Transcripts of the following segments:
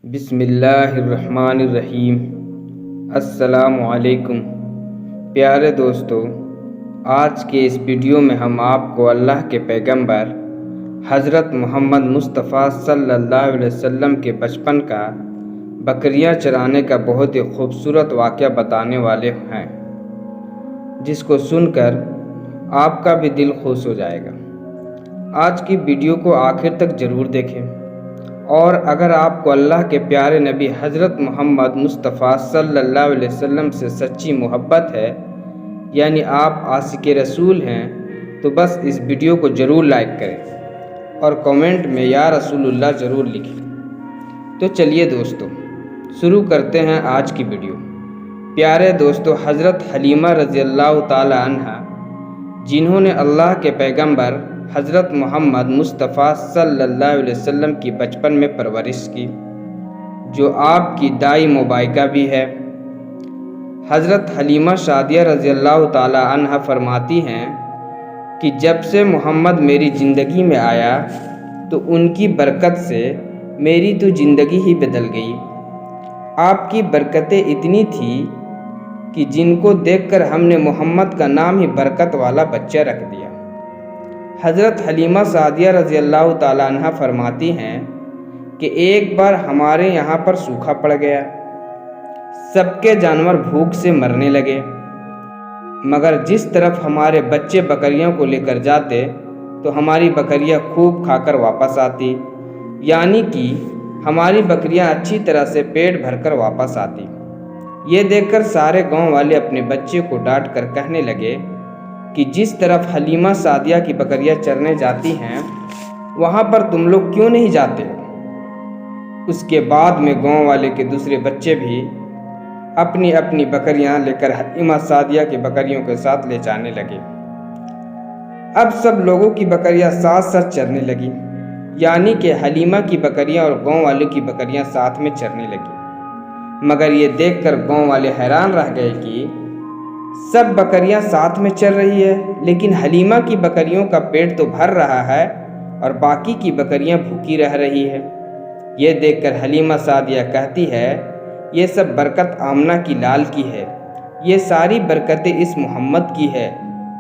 بسم اللہ الرحمن الرحیم۔ السلام علیکم پیارے دوستو، آج کے اس ویڈیو میں ہم آپ کو اللہ کے پیغمبر حضرت محمد مصطفیٰ صلی اللہ علیہ وسلم کے بچپن کا بکریاں چرانے کا بہت ہی خوبصورت واقعہ بتانے والے ہیں، جس کو سن کر آپ کا بھی دل خوش ہو جائے گا۔ آج کی ویڈیو کو آخر تک ضرور دیکھیں، اور اگر آپ کو اللہ کے پیارے نبی حضرت محمد مصطفیٰ صلی اللہ علیہ وسلم سے سچی محبت ہے، یعنی آپ عاشق رسول ہیں، تو بس اس ویڈیو کو ضرور لائک کریں اور کمنٹ میں یا رسول اللہ ضرور لکھیں۔ تو چلیے دوستو، شروع کرتے ہیں آج کی ویڈیو۔ پیارے دوستو، حضرت حلیمہ رضی اللہ تعالی عنہ، جنہوں نے اللہ کے پیغمبر حضرت محمد مصطفیٰ صلی اللہ علیہ وسلم کی بچپن میں پرورش کی، جو آپ کی دائی مبارکہ بھی ہے۔ حضرت حلیمہ سعدیہ رضی اللہ تعالی عنہ فرماتی ہیں کہ جب سے محمد میری زندگی میں آیا تو ان کی برکت سے میری تو زندگی ہی بدل گئی۔ آپ کی برکتیں اتنی تھیں کہ جن کو دیکھ کر ہم نے محمد کا نام ہی برکت والا بچہ رکھ دیا۔ حضرت حلیمہ سعدیہ رضی اللہ تعالیٰ عنہ فرماتی ہیں کہ ایک بار ہمارے یہاں پر سوکھا پڑ گیا، سب کے جانور بھوک سے مرنے لگے، مگر جس طرف ہمارے بچے بکریوں کو لے کر جاتے تو ہماری بکریاں خوب کھا کر واپس آتی، یعنی کہ ہماری بکریاں اچھی طرح سے پیٹ بھر کر واپس آتی۔ یہ دیکھ کر سارے گاؤں والے اپنے بچے کو ڈانٹ کر کہنے لگے کہ جس طرف حلیمہ سعدیہ کی بکریاں چرنے جاتی ہیں وہاں پر تم لوگ کیوں نہیں جاتے ہو؟ اس کے بعد میں گاؤں والے کے دوسرے بچے بھی اپنی اپنی بکریاں لے کر حلیمہ سعدیہ کی بکریوں کے ساتھ لے جانے لگے۔ اب سب لوگوں کی بکریاں ساتھ ساتھ چرنے لگی، یعنی کہ حلیمہ کی بکریاں اور گاؤں والے کی بکریاں ساتھ میں چرنے لگی۔ مگر یہ دیکھ کر گاؤں والے حیران رہ گئے کہ سب بکریاں ساتھ میں چر رہی ہے، لیکن حلیمہ کی بکریوں کا پیٹ تو بھر رہا ہے اور باقی کی بکریاں بھوکی رہ رہی ہے۔ یہ دیکھ کر حلیمہ سعدیہ کہتی ہے، یہ سب برکت آمنہ کی لال کی ہے، یہ ساری برکتیں اس محمد کی ہے۔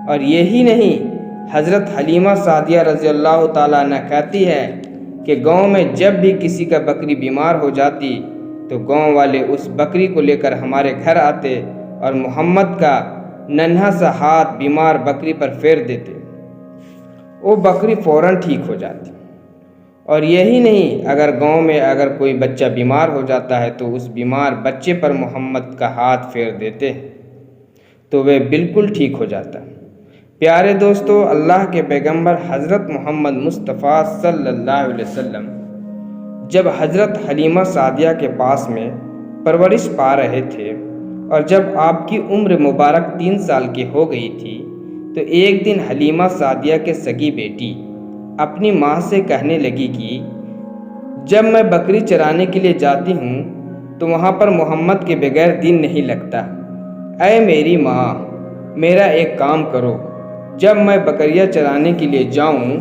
اور یہی نہیں، حضرت حلیمہ سعدیہ رضی اللہ تعالیٰ عنہ کہتی ہے کہ گاؤں میں جب بھی کسی کا بکری بیمار ہو جاتی تو گاؤں والے اس بکری کو لے کر ہمارے گھر آتے اور محمد کا ننھا سا ہاتھ بیمار بکری پر پھیر دیتے، وہ بکری فوراً ٹھیک ہو جاتی۔ اور یہی نہیں، اگر گاؤں میں اگر کوئی بچہ بیمار ہو جاتا ہے تو اس بیمار بچے پر محمد کا ہاتھ پھیر دیتے تو وہ بالکل ٹھیک ہو جاتا۔ پیارے دوستو، اللہ کے پیغمبر حضرت محمد مصطفیٰ صلی اللہ علیہ وسلم جب حضرت حلیمہ سعدیہ کے پاس میں پرورش پا رہے تھے اور جب آپ کی عمر مبارک 3 سال کی ہو گئی تھی تو ایک دن حلیمہ سعدیہ کے سگی بیٹی اپنی ماں سے کہنے لگی کہ جب میں بکری چرانے کے لیے جاتی ہوں تو وہاں پر محمد کے بغیر دن نہیں لگتا۔ اے میری ماں، میرا ایک کام کرو، جب میں بکریاں چرانے کے لیے جاؤں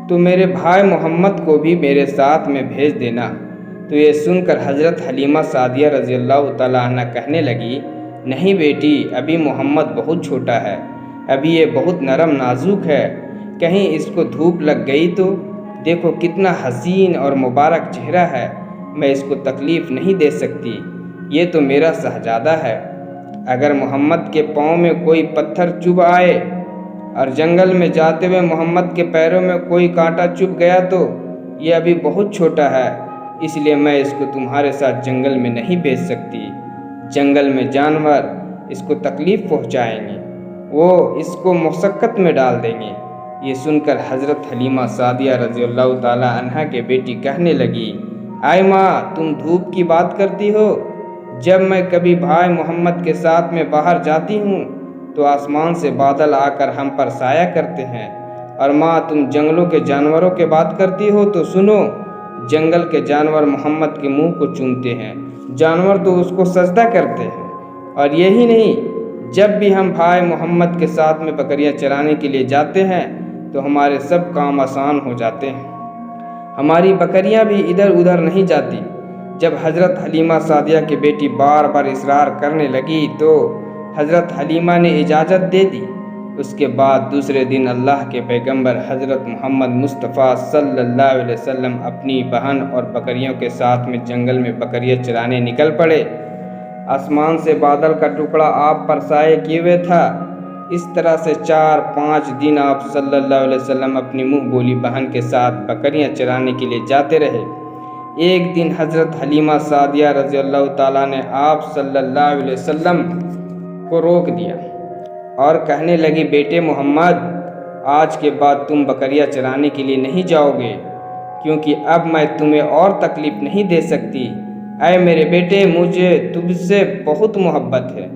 تو میرے بھائی محمد کو بھی میرے ساتھ میں بھیج دینا۔ تو یہ سن کر حضرت حلیمہ سعدیہ رضی اللہ تعالیٰ عنہ کہنے لگی، نہیں بیٹی، ابھی محمد بہت چھوٹا ہے، ابھی یہ بہت نرم نازک ہے، کہیں اس کو دھوپ لگ گئی تو دیکھو کتنا حسین اور مبارک چہرہ ہے، میں اس کو تکلیف نہیں دے سکتی، یہ تو میرا شہزادہ ہے۔ اگر محمد کے پاؤں میں کوئی پتھر چبھ آئے اور جنگل میں جاتے ہوئے محمد کے پیروں میں کوئی کانٹا چبھ گیا تو یہ ابھی بہت چھوٹا ہے، اس لیے میں اس کو تمہارے ساتھ جنگل میں نہیں بھیج سکتی، جنگل میں جانور اس کو تکلیف پہنچائیں گے، وہ اس کو مشقت میں ڈال دیں گے۔ یہ سن کر حضرت حلیمہ سعدیہ رضی اللہ تعالیٰ عنہ کے بیٹی کہنے لگی، اے ماں، تم دھوپ کی بات کرتی ہو، جب میں کبھی بھائی محمد کے ساتھ میں باہر جاتی ہوں تو آسمان سے بادل آ کر ہم پر سایہ کرتے ہیں، اور ماں تم جنگلوں کے جانوروں کے بات کرتی ہو تو سنو، جنگل کے جانور محمد کے منہ کو چومتے ہیں، جانور تو اس کو سجدہ کرتے ہیں۔ اور یہی نہیں، جب بھی ہم بھائی محمد کے ساتھ میں بکریاں چرانے کے لیے جاتے ہیں تو ہمارے سب کام آسان ہو جاتے ہیں، ہماری بکریاں بھی ادھر ادھر نہیں جاتی، جب حضرت حلیمہ سعدیہ کی بیٹی بار بار اصرار کرنے لگی تو حضرت حلیمہ نے اجازت دے دی۔ اس کے بعد دوسرے دن اللہ کے پیغمبر حضرت محمد مصطفیٰ صلی اللہ علیہ وسلم اپنی بہن اور بکریوں کے ساتھ میں جنگل میں بکریاں چرانے نکل پڑے۔ آسمان سے بادل کا ٹکڑا آپ پر سایہ کیے ہوئے تھا۔ اس طرح سے 4-5 دن آپ صلی اللہ علیہ وسلم اپنی منہ بولی بہن کے ساتھ بکریاں چرانے کے لیے جاتے رہے۔ ایک دن حضرت حلیمہ سعدیہ رضی اللہ تعالیٰ نے آپ صلی اللہ علیہ وسلم کو روک دیا اور کہنے لگی، بیٹے محمد، آج کے بعد تم بکریاں چرانے کے لیے نہیں جاؤ گے، کیونکہ اب میں تمہیں اور تکلیف نہیں دے سکتی۔ اے میرے بیٹے، مجھے تم سے بہت محبت ہے۔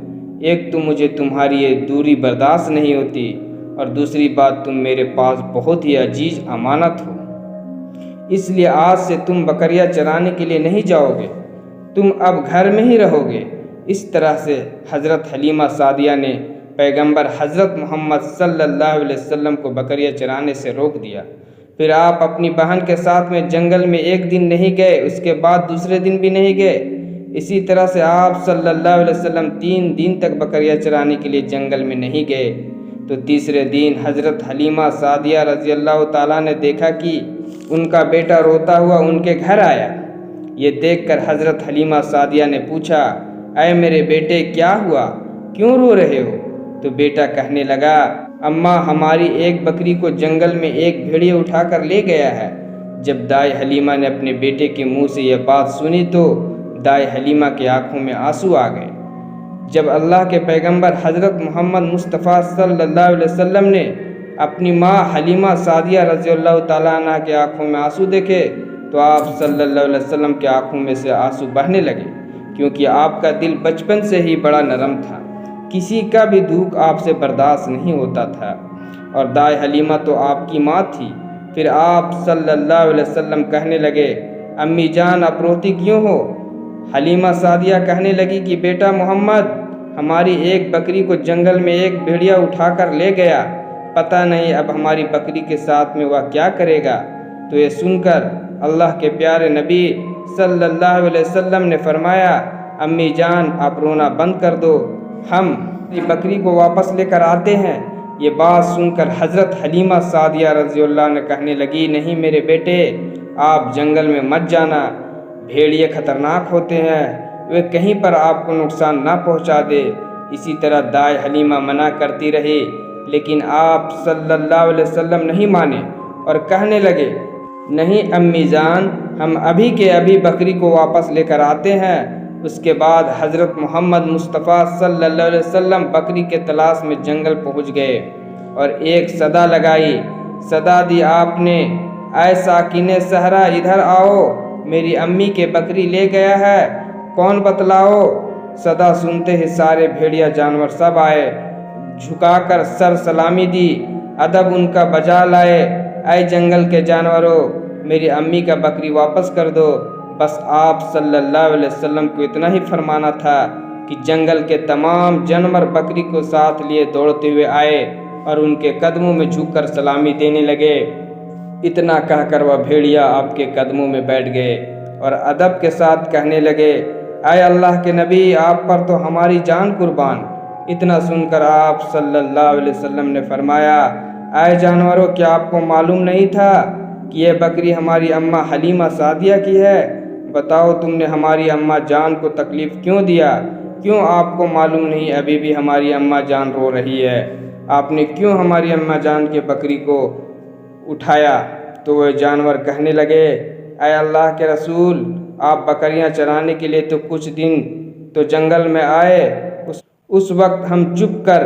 ایک تو مجھے تمہاری یہ دوری برداشت نہیں ہوتی، اور دوسری بات تم میرے پاس بہت ہی عزیز امانت ہو، اس لیے آج سے تم بکریاں چرانے کے لیے نہیں جاؤ گے، تم اب گھر میں ہی رہو گے۔ اس طرح سے حضرت حلیمہ سعدیہ نے پیغمبر حضرت محمد صلی اللہ علیہ وسلم کو بکریاں چرانے سے روک دیا۔ پھر آپ اپنی بہن کے ساتھ میں جنگل میں ایک دن نہیں گئے، اس کے بعد دوسرے دن بھی نہیں گئے۔ اسی طرح سے آپ صلی اللہ علیہ وسلم 3 دن تک بکریاں چرانے کے لیے جنگل میں نہیں گئے۔ تو تیسرے دن حضرت حلیمہ سعدیہ رضی اللہ تعالیٰ نے دیکھا کہ ان کا بیٹا روتا ہوا ان کے گھر آیا۔ یہ دیکھ کر حضرت حلیمہ سعدیہ نے پوچھا، اے میرے بیٹے، کیا ہوا؟ کیوں رو رہے ہو؟ تو بیٹا کہنے لگا، اماں، ہماری ایک بکری کو جنگل میں ایک بھیڑیا اٹھا کر لے گیا ہے۔ جب دائی حلیمہ نے اپنے بیٹے کے منہ سے یہ بات سنی تو دائی حلیمہ کی آنکھوں میں آنسو آ گئے۔ جب اللہ کے پیغمبر حضرت محمد مصطفیٰ صلی اللہ علیہ وسلم نے اپنی ماں حلیمہ سعدیہ رضی اللہ تعالیٰ عنہ کے آنکھوں میں آنسو دیکھے تو آپ صلی اللہ علیہ وسلم کے آنکھوں میں سے آنسو بہنے لگے، کیونکہ آپ کا دل بچپن سے ہی بڑا نرم تھا، کسی کا بھی دکھ آپ سے برداشت نہیں ہوتا تھا، اور دائی حلیمہ تو آپ کی ماں تھی۔ پھر آپ صلی اللہ علیہ وسلم کہنے لگے، امی جان، آپ روتی کیوں ہو؟ حلیمہ سعدیہ کہنے لگی کہ بیٹا محمد، ہماری ایک بکری کو جنگل میں ایک بھیڑیا اٹھا کر لے گیا، پتہ نہیں اب ہماری بکری کے ساتھ میں وہ کیا کرے گا۔ تو یہ سن کر اللہ کے پیارے نبی صلی اللہ علیہ وسلم نے فرمایا، امی جان، آپ رونا بند کر دو، ہم بکری کو واپس لے کر آتے ہیں۔ یہ بات سن کر حضرت حلیمہ سعدیہ رضی اللہ نے کہنے لگی، نہیں میرے بیٹے، آپ جنگل میں مت جانا، بھیڑیے خطرناک ہوتے ہیں، وہ کہیں پر آپ کو نقصان نہ پہنچا دے۔ اسی طرح دائی حلیمہ منع کرتی رہی، لیکن آپ صلی اللہ علیہ وسلم نہیں مانے اور کہنے لگے، نہیں امی جان، ہم ابھی کے ابھی بکری کو واپس لے کر آتے ہیں۔ اس کے بعد حضرت محمد مصطفیٰ صلی اللہ علیہ وسلم بکری کے تلاش میں جنگل پہنچ گئے اور ایک صدا لگائی۔ صدا دی آپ نے، اے ساکن صحرا، ادھر آؤ، میری امی کے بکری لے گیا ہے، کون بتلاؤ؟ صدا سنتے ہی سارے بھیڑیا جانور سب آئے، جھکا کر سر سلامی دی، ادب ان کا بجا لائے، اے جنگل کے جانوروں، میری امی کا بکری واپس کر دو۔ بس آپ صلی اللہ علیہ وسلم کو اتنا ہی فرمانا تھا کہ جنگل کے تمام جانور بکری کو ساتھ لیے دوڑتے ہوئے آئے اور ان کے قدموں میں جھک کر سلامی دینے لگے۔ اتنا کہہ کر وہ بھیڑیا آپ کے قدموں میں بیٹھ گئے اور ادب کے ساتھ کہنے لگے، اے اللہ کے نبی، آپ پر تو ہماری جان قربان۔ اتنا سن کر آپ صلی اللہ علیہ وسلم نے فرمایا، اے جانوروں، کیا آپ کو معلوم نہیں تھا کہ یہ بکری ہماری اماں حلیمہ سعدیہ کی ہے؟ بتاؤ، تم نے ہماری اماں جان کو تکلیف کیوں دیا؟ کیوں آپ کو معلوم نہیں ابھی بھی ہماری اماں جان رو رہی ہے؟ آپ نے کیوں ہماری اماں جان کے بکری کو اٹھایا؟ تو وہ جانور کہنے لگے، اے اللہ کے رسول، آپ بکریاں چرانے کے لیے تو کچھ دن تو جنگل میں آئے، اس وقت ہم چپ کر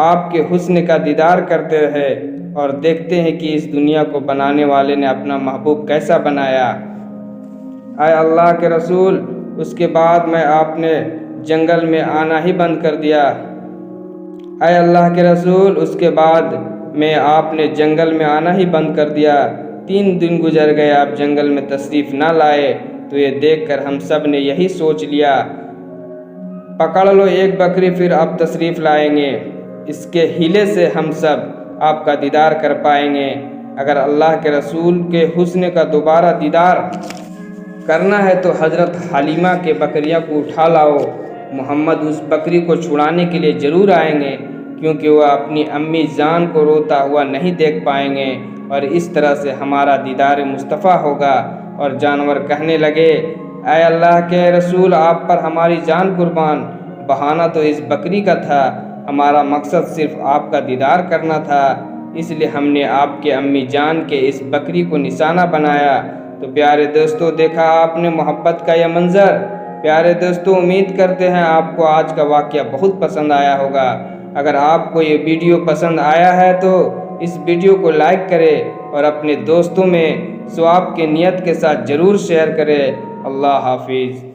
آپ کے حسن کا دیدار کرتے رہے اور دیکھتے ہیں کہ اس دنیا کو بنانے والے نے اپنا محبوب کیسا بنایا۔ اے اللہ کے رسول، اس کے بعد میں آپ نے جنگل میں آنا ہی بند کر دیا۔ اے اللہ کے رسول، اس کے بعد میں آپ نے جنگل میں آنا ہی بند کر دیا۔ 3 دن گزر گئے، آپ جنگل میں تشریف نہ لائے۔ تو یہ دیکھ کر ہم سب نے یہی سوچ لیا، پکڑ لو ایک بکری، پھر آپ تشریف لائیں گے، اس کے ہیلے سے ہم سب آپ کا دیدار کر پائیں گے۔ اگر اللہ کے رسول کے حسن کا دوبارہ دیدار کرنا ہے تو حضرت حلیمہ کے بکریاں کو اٹھا لاؤ، محمد اس بکری کو چھڑانے کے لیے ضرور آئیں گے، کیونکہ وہ اپنی امی جان کو روتا ہوا نہیں دیکھ پائیں گے، اور اس طرح سے ہمارا دیدار مصطفیٰ ہوگا۔ اور جانور کہنے لگے، اے اللہ کے رسول، آپ پر ہماری جان قربان، بہانہ تو اس بکری کا تھا، ہمارا مقصد صرف آپ کا دیدار کرنا تھا، اس لیے ہم نے آپ کے امی جان کے اس بکری کو نشانہ بنایا۔ تو پیارے دوستو، دیکھا آپ نے محبت کا یہ منظر۔ پیارے دوستو، امید کرتے ہیں آپ کو آج کا واقعہ بہت پسند آیا ہوگا۔ اگر آپ کو یہ ویڈیو پسند آیا ہے تو اس ویڈیو کو لائک کریں اور اپنے دوستوں میں ثواب کی نیت کے ساتھ ضرور شیئر کریں۔ اللہ حافظ۔